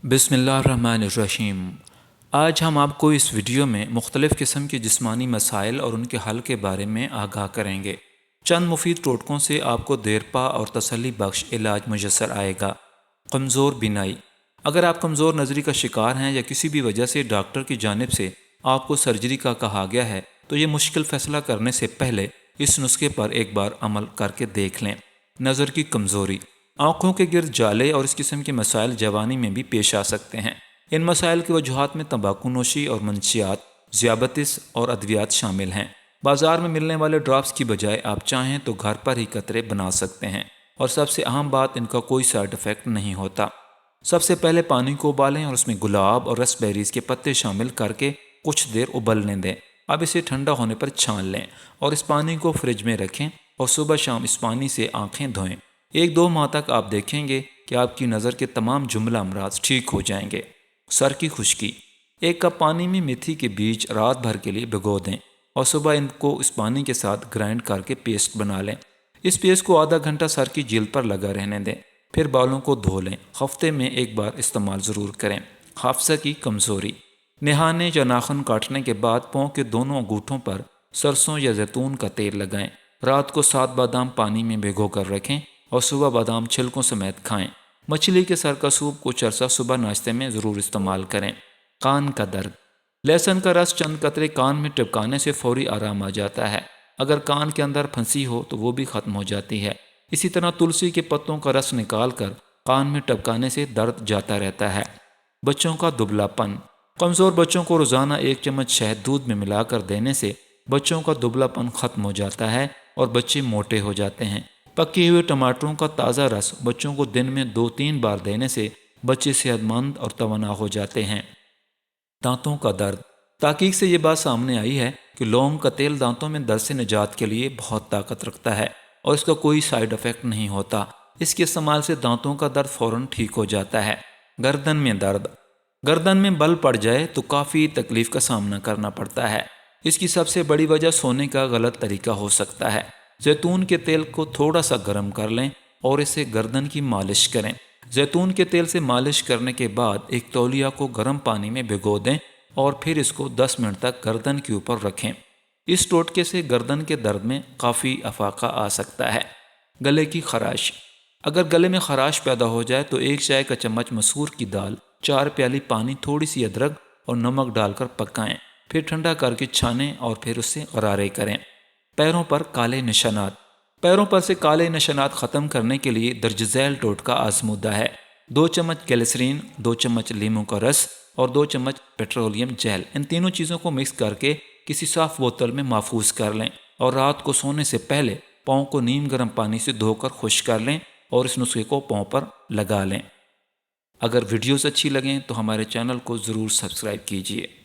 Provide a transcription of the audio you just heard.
बिस्मिल्लाहिर्रहमानिर्रहीम। आज हम आपको इस वीडियो में मुख्तलिफ़ किस्म के जिस्मानी मसाइल और उनके हल के बारे में आगाह करेंगे। चंद मुफीद टोटकों से आपको देरपा और तसल्ली बख्श इलाज मुयस्सर आएगा। कमज़ोर बीनाई। अगर आप कमज़ोर नज़री का शिकार हैं या किसी भी वजह से डॉक्टर की जानिब से आपको सर्जरी का कहा गया है तो ये मुश्किल फ़ैसला करने से पहले इस नुस्खे पर एक बार अमल करके देख लें। नज़र की कमज़ोरी। आँखों के गिर्द जाले और इस किस्म के मसाइल जवानी में भी पेश आ सकते हैं। इन मसाइल की वजूहात में तंबाकू नोशी और मंशियात, ज़ियाबतीस और अद्वियात शामिल हैं। बाज़ार में मिलने वाले ड्रॉप्स की बजाय आप चाहें तो घर पर ही कतरे बना सकते हैं और सबसे अहम बात, इनका कोई साइड इफ़ेक्ट नहीं होता। सबसे पहले पानी को उबालें और उसमें गुलाब और रसबेरीज़ के पत्ते शामिल करके कुछ देर उबलने दें। अब इसे ठंडा होने पर छान लें और इस पानी को फ्रिज में रखें और सुबह शाम इस पानी से आँखें धोएं। 1-2 माह तक आप देखेंगे कि आपकी नज़र के तमाम जुमला अमराज ठीक हो जाएंगे। सर की खुश्की। 1 कप पानी में मेथी के बीज रात भर के लिए भिगो दें और सुबह इनको इस पानी के साथ ग्राइंड करके पेस्ट बना लें। इस पेस्ट को आधा घंटा सर की जिल्द पर लगा रहने दें, फिर बालों को धो लें। हफ्ते में 1 बार इस्तेमाल ज़रूर करें। हाफ़ज़ा की कमज़ोरी। नहाने या नाखून काटने के बाद पाँव के दोनों अंगूठों पर सरसों या जैतून का तेल लगाएं। रात को 7 बादाम पानी में भिगो कर रखें और सुबह बादाम छिलकों समेत खाएं। मछली के सर का सूप कुछ अरसा सुबह नाश्ते में ज़रूर इस्तेमाल करें। कान का दर्द। लहसुन का रस चंद कतरे कान में टिपकाने से फौरी आराम आ जाता है। अगर कान के अंदर फंसी हो तो वो भी ख़त्म हो जाती है। इसी तरह तुलसी के पत्तों का रस निकाल कर कान में टपकाने से दर्द जाता रहता है। बच्चों का दुबलापन। कमज़ोर बच्चों को रोज़ाना 1 चम्मच शहद दूध में मिलाकर देने से बच्चों का दुबलापन ख़त्म हो जाता है और बच्चे मोटे हो जाते हैं। पके हुए टमाटरों का ताज़ा रस बच्चों को दिन में 2-3 बार देने से बच्चे सेहतमंद और तवाना हो जाते हैं। दांतों का दर्द। तहकीक से ये बात सामने आई है कि लौंग का तेल दांतों में दर्द से निजात के लिए बहुत ताकत रखता है और इसका कोई साइड इफ़ेक्ट नहीं होता। इसके इस्तेमाल से दांतों का दर्द फ़ौरन ठीक हो जाता है। गर्दन में दर्द। गर्दन में बल पड़ जाए तो काफ़ी तकलीफ़ का सामना करना पड़ता है। इसकी सबसे बड़ी वजह सोने का गलत तरीका हो सकता है। जैतून के तेल को थोड़ा सा गर्म कर लें और इसे गर्दन की मालिश करें। जैतून के तेल से मालिश करने के बाद एक तौलिया को गर्म पानी में भिगो दें और फिर इसको 10 मिनट तक गर्दन के ऊपर रखें। इस टोटके से गर्दन के दर्द में काफ़ी अफाका आ सकता है। गले की खराश। अगर गले में खराश पैदा हो जाए तो 1 चाय का चम्मच मसूर की दाल, 4 प्याली पानी, थोड़ी सी अदरक और नमक डालकर पकाएं, फिर ठंडा करके छानें और फिर उससे गरारे करें। पैरों पर काले निशानात। पैरों पर से काले निशानात ख़त्म करने के लिए दर्ज झैल टोटका आजमूदा है। 2 चम्मच ग्लिसरीन, 2 चम्मच लीमू का रस और 2 चम्मच पेट्रोलियम जेल, इन तीनों चीज़ों को मिक्स करके किसी साफ़ बोतल में महफूज कर लें और रात को सोने से पहले पाँव को नीम गर्म पानी से धोकर खुश्क कर लें और इस नुस्खे को पाँव पर लगा लें। अगर वीडियोज़ अच्छी लगें तो हमारे चैनल को ज़रूर सब्सक्राइब कीजिए।